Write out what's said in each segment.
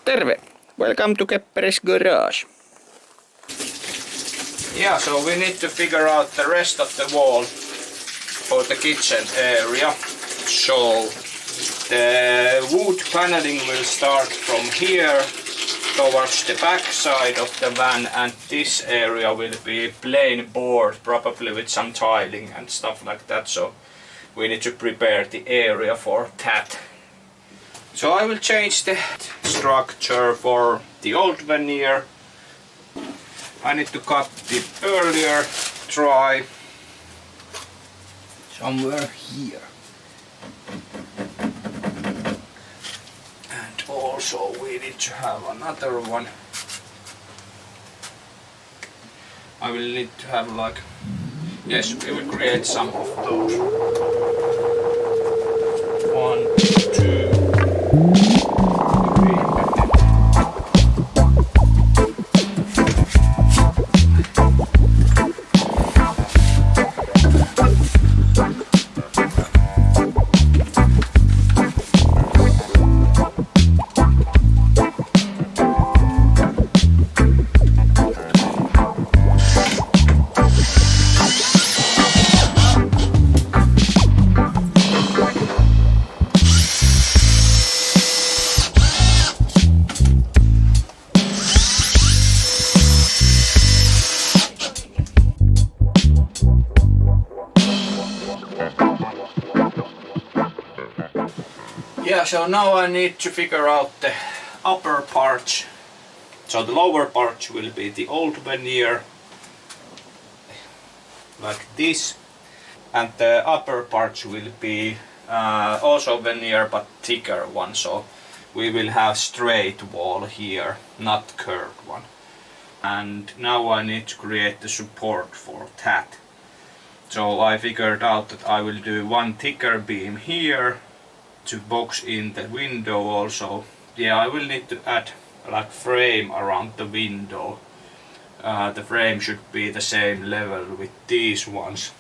Terve! Welcome to Kepperis garage. Yeah, so we need to figure out the rest of the wall for the kitchen area. So the wood paneling will start from here towards the back side of the van, and this area will be plain board, probably with some tiling and stuff like that. So we need to prepare the area for that. So I will change the structure for the old veneer. I need to cut it earlier, dry somewhere here. And also we need to have another one. I will need to have like, yes, we will create some of those. 1, 2, 3. Yeah, so now I need to figure out the upper parts. So the lower parts will be the old veneer, like this, and the upper parts will be also veneer but thicker one. So we will have straight wall here, not curved one. And now I need to create the support for that. So I figured out that I will do one thicker beam here to box in the window also. Yeah, I will need to add like frame around the window. The frame should be the same level with these ones,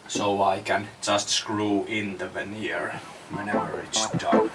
so I can just screw in the veneer whenever it's done.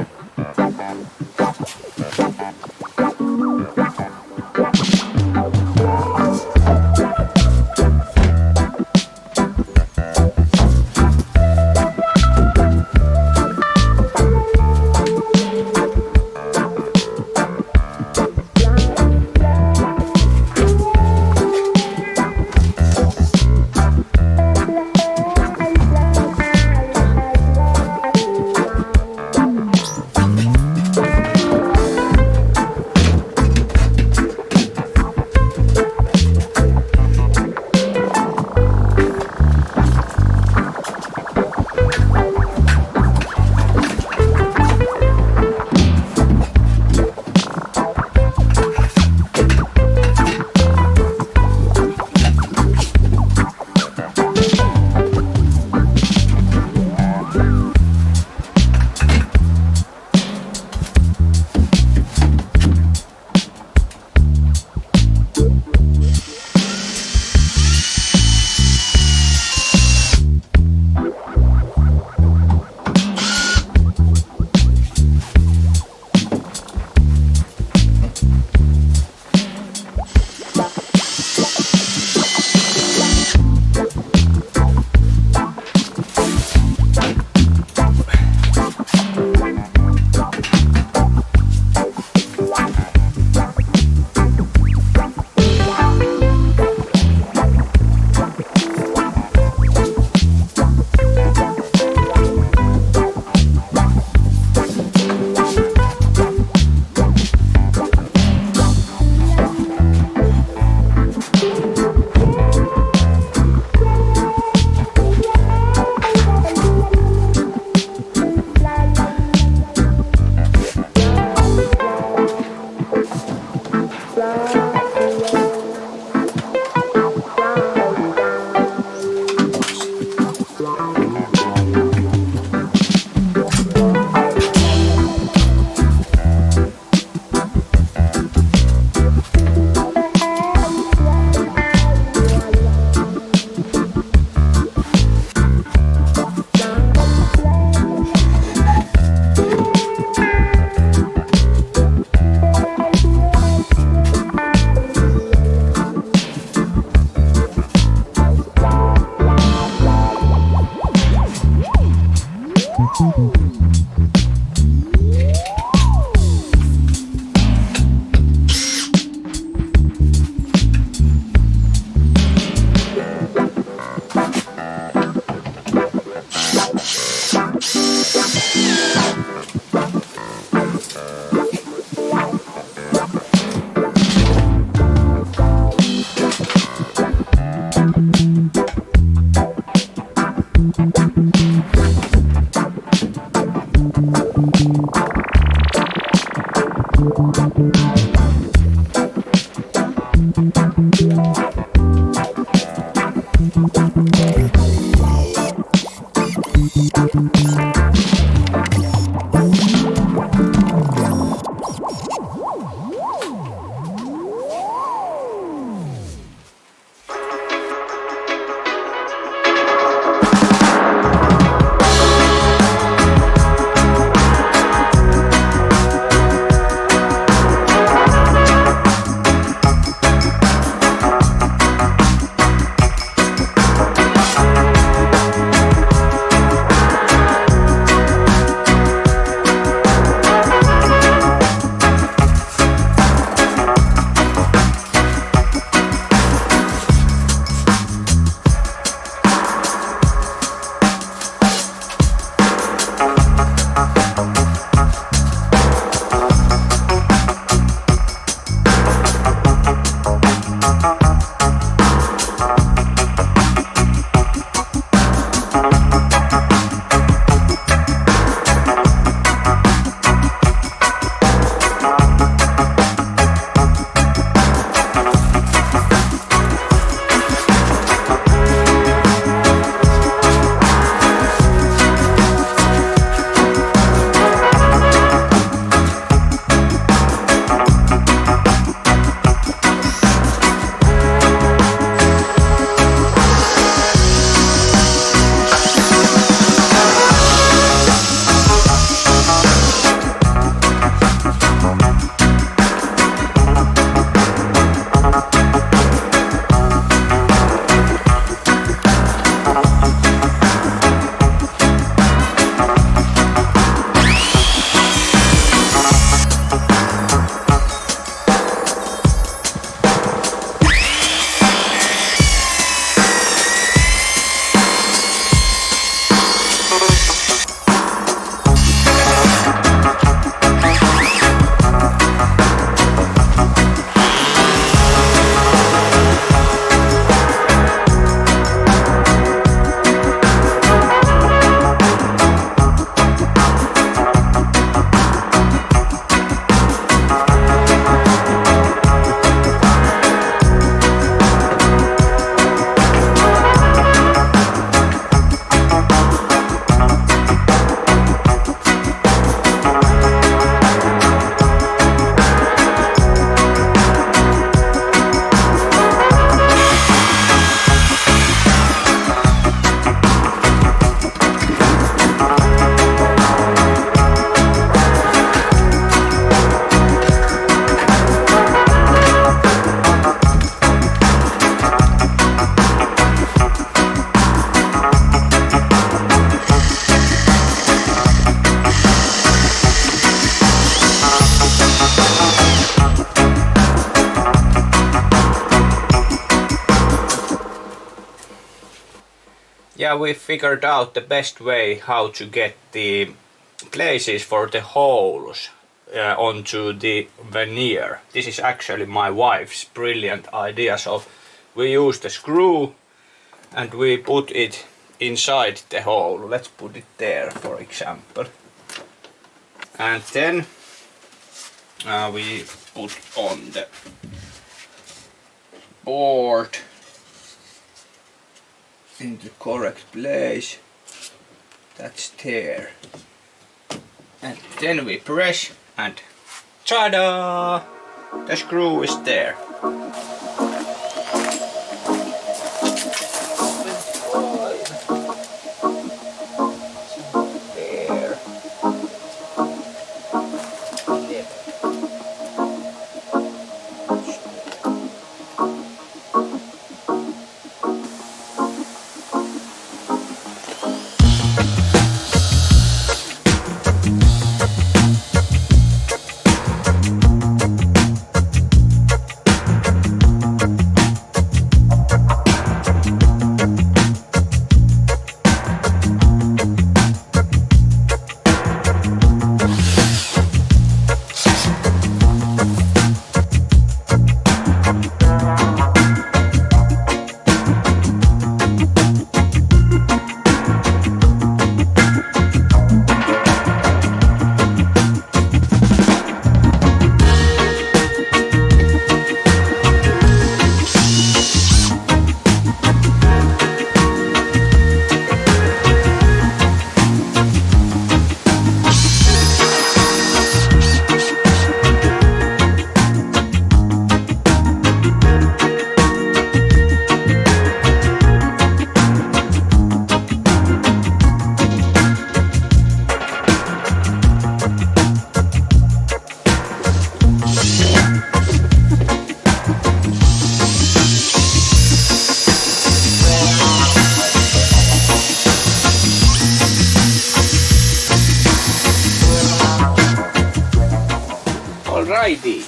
Yeah, we figured out the best way how to get the places for the holes onto the veneer. This is actually my wife's brilliant idea. So we use the screw and we put it inside the hole. Let's put it there, for example. And then we put on the board in the correct place. That's there. And then we press and ta-da! The screw is there. There. Alrighty,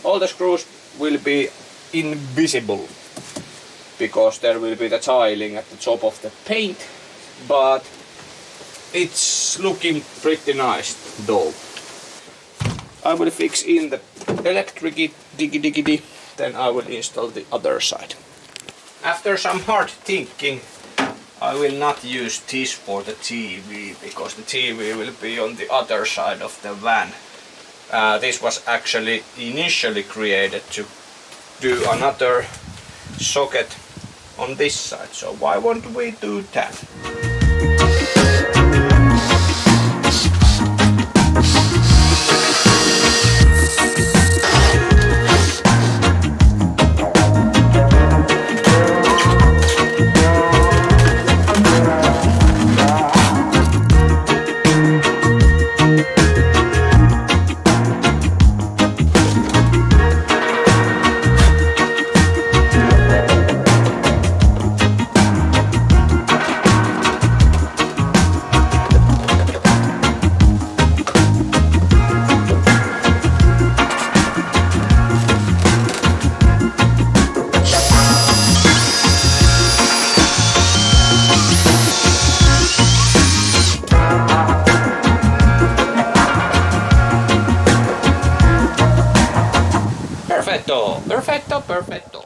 all the screws will be invisible because there will be the tiling at the top of the paint, but it's looking pretty nice though. I will fix in the electric diggy, then I will install the other side. After some hard thinking, I will not use this for the TV because the TV will be on the other side of the van. This was actually initially created to do another socket on this side, so why won't we do that? Perfetto, perfetto, perfetto.